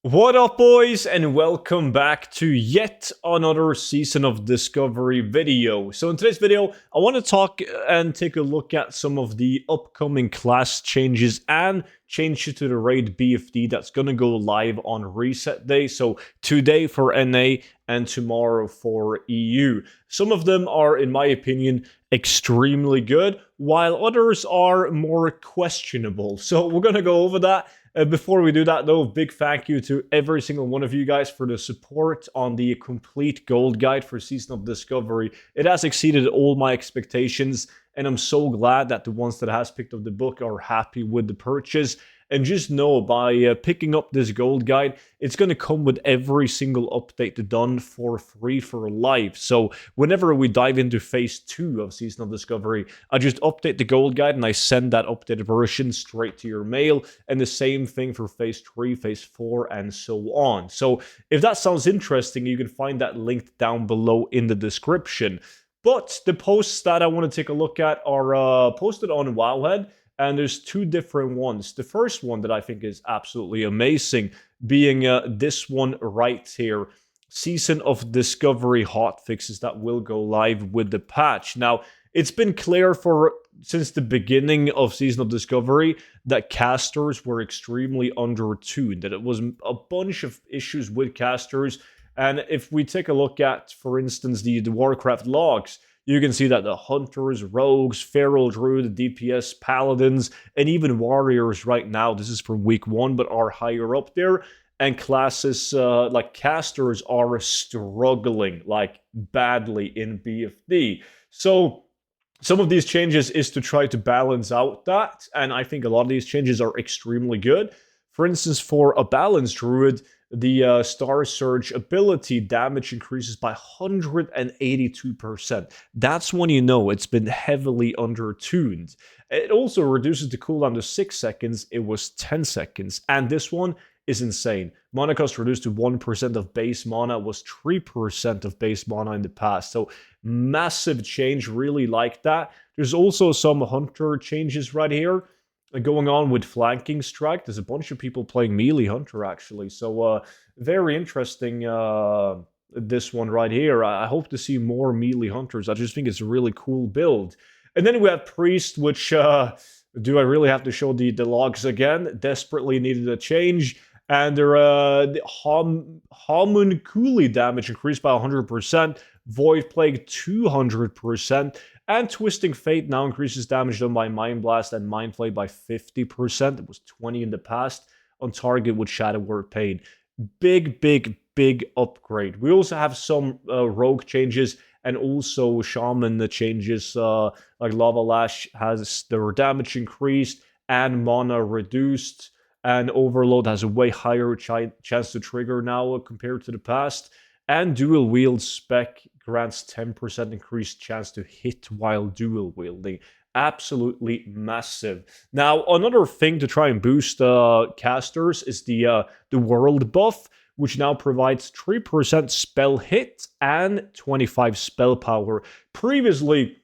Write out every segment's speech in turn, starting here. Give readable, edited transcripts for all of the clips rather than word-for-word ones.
What up, boys, and welcome back to yet another Season of Discovery video. So in today's video, I want to talk and take a look at some of the upcoming class changes and changes to the raid BFD that's going to go live on reset day. So today for NA and tomorrow for EU. Some of them are, in my opinion, extremely good, while others are more questionable. So we're going to go over that. Before we do that, though, big thank you to every single one of you guys for the support on the complete gold guide for Season of Discovery. It has exceeded all my expectations, and I'm so glad that the ones that has picked up the book are happy with the purchase. And just know, by picking up this gold guide, it's going to come with every single update done for free for life. So whenever we dive into Phase 2 of Season of Discovery, I just update the gold guide and I send that updated version straight to your mail. And the same thing for Phase 3, Phase 4, and so on. So if that sounds interesting, you can find that linked down below in the description. But the posts that I want to take a look at are posted on Wowhead. And there's two different ones. The first one that I think is absolutely amazing being this one right here. Season of Discovery hotfixes that will go live with the patch. Now, it's been clear since the beginning of Season of Discovery that casters were extremely undertuned, that it was a bunch of issues with casters. And if we take a look at, for instance, the Warcraft logs, you can see that the Hunters, Rogues, Feral Druid, DPS, Paladins, and even Warriors right now, this is from week 1, but are higher up there. And classes like Casters are struggling, like, badly in BFD. So some of these changes is to try to balance out that, and I think a lot of these changes are extremely good. For instance, for a balanced Druid, the Star Surge ability damage increases by 182%. That's when you know it's been heavily undertuned. It also reduces the cooldown to 6 seconds. It was 10 seconds. And this one is insane. Mana cost reduced to 1% of base mana, was 3% of base mana in the past. So massive change, really like that. There's also some Hunter changes right here going on with flanking strike. There's a bunch of people playing melee hunter actually, so very interesting, this one right here. I hope to see more melee hunters. I just think it's a really cool build. And then we have priest, which do I really have to show the logs again? Desperately needed a change. And their homunculi damage increased by 100%, void plague 200%, and Twisting Fate now increases damage done by Mind Blast and Mind Flay by 50%. It was 20 in the past. On target with Shadow Word Pain. Big, big, big upgrade. We also have some rogue changes and also shaman changes. Like Lava Lash has their damage increased and mana reduced. And Overload has a way higher chance to trigger now compared to the past. And Dual Wield spec grants 10% increased chance to hit while dual wielding. Absolutely massive. Now, another thing to try and boost casters is the world buff, which now provides 3% spell hit and 25 spell power. Previously,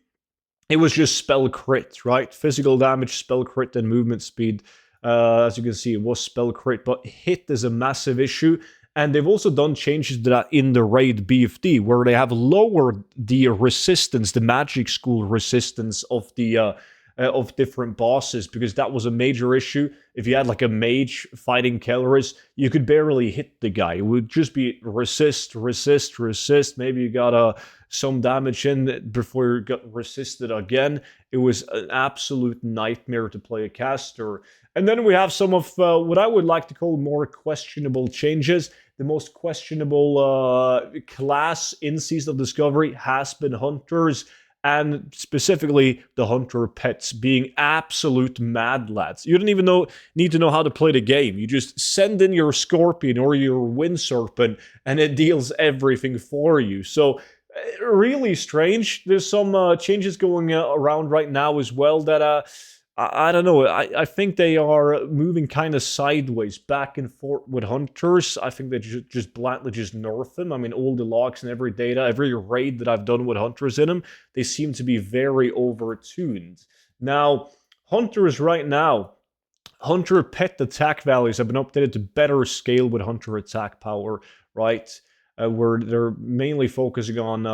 it was just spell crit, right? Physical damage, spell crit, and movement speed. As you can see, it was spell crit, but hit is a massive issue. And they've also done changes to that in the raid BFD, where they have lowered the resistance, the magic school resistance of the of different bosses, because that was a major issue. If you had like a mage fighting Kelleris, you could barely hit the guy. It would just be resist, resist, resist. Maybe you got some damage in before you got resisted again. It was an absolute nightmare to play a caster. And then we have some of what I would like to call more questionable changes. The most questionable class in Season of Discovery has been Hunters, and specifically the Hunter pets being absolute mad lads. You don't even need to know how to play the game. You just send in your Scorpion or your Wind Serpent, and it deals everything for you. So really strange. There's some changes going around right now as well that I don't know. I think they are moving kind of sideways, back and forth with Hunters. I think they just blatantly just nerf them. I mean, all the logs and every data, every raid that I've done with Hunters in them, they seem to be very overtuned. Now, Hunters right now Hunter pet attack values have been updated to better scale with Hunter attack power, right? Where they're mainly focusing on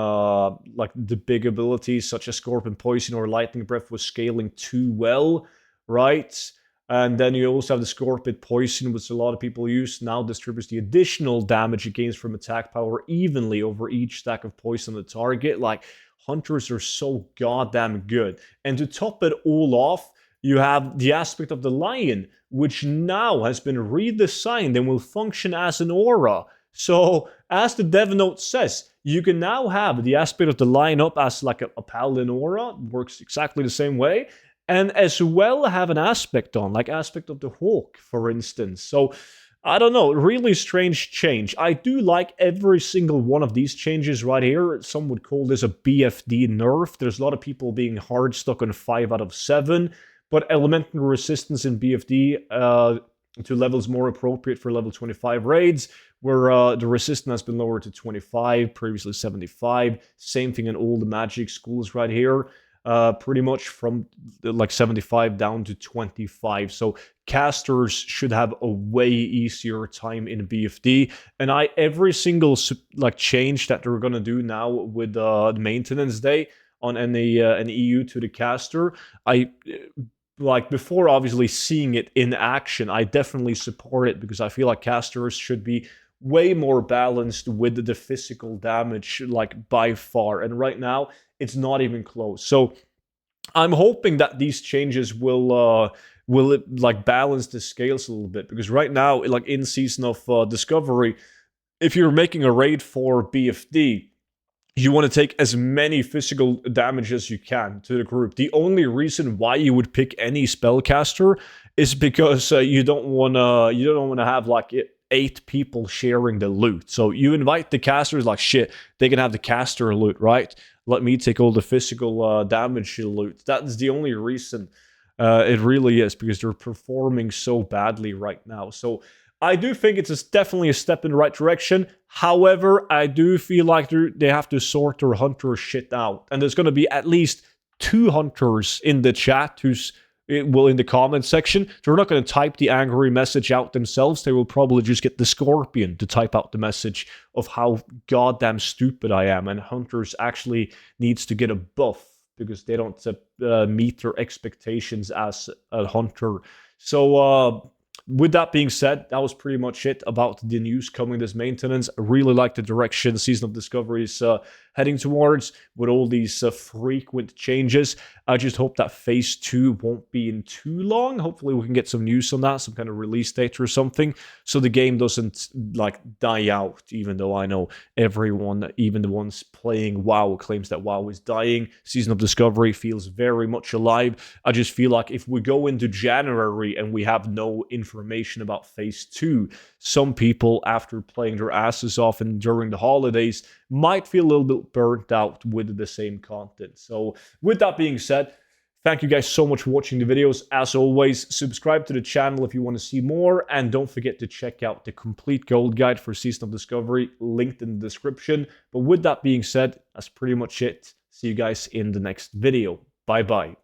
like the big abilities such as Scorpion Poison or Lightning Breath was scaling too well, right? And then you also have the Scorpion Poison, which a lot of people use, now distributes the additional damage it gains from attack power evenly over each stack of poison on the target. Like, Hunters are so goddamn good. And to top it all off, you have the aspect of the lion, which now has been redesigned and will function as an aura. So, as the dev note says, you can now have the aspect of the lion up as like a paladin aura, works exactly the same way, and as well have an aspect on, like aspect of the hawk, for instance. So, I don't know, really strange change. I do like every single one of these changes right here. Some would call this a BFD nerf. There's a lot of people being hard stuck on 5 out of 7. But elemental resistance in BFD to levels more appropriate for level 25 raids, where the resistance has been lowered to 25, previously 75. Same thing in all the magic schools right here. Pretty much from like 75 down to 25. So casters should have a way easier time in BFD. And every single like change that they're gonna do now with the maintenance day on an EU to the caster, like before obviously seeing it in action, I definitely support it because I feel like casters should be way more balanced with the physical damage, like by far. And right now, it's not even close. So I'm hoping that these changes will like balance the scales a little bit, because right now, like in Season of Discovery, if you're making a raid for BFD, you want to take as many physical damage as you can to the group. The only reason why you would pick any spellcaster is because you don't want to have like 8 people sharing the loot. So you invite the casters, like, shit, they can have the caster loot, right? Let me take all the physical damage loot. That's the only reason. It really is, because they're performing so badly right now. So I do think it's definitely a step in the right direction. However, I do feel like they have to sort their hunter shit out. And there's going to be at least 2 hunters in the chat in the comment section. They're not going to type the angry message out themselves. They will probably just get the Scorpion to type out the message of how goddamn stupid I am. And hunters actually needs to get a buff because they don't meet their expectations as a hunter. So, with that being said, that was pretty much it about the news coming this maintenance. I really like the direction Season of Discovery is heading towards with all these frequent changes. I just hope that Phase 2 won't be in too long. Hopefully we can get some news on that, some kind of release date or something, so the game doesn't like die out, even though I know everyone, even the ones playing WoW, claims that WoW is dying. Season of Discovery feels very much alive. I just feel like if we go into January and we have no information about Phase 2, some people, after playing their asses off and during the holidays, might feel a little bit burnt out with the same content. So with that being said, thank you guys so much for watching the videos. As always, subscribe to the channel if you want to see more, and don't forget to check out the complete gold guide for Season of Discovery, linked in the description. But with that being said, that's pretty much it. See you guys in the next video. Bye bye.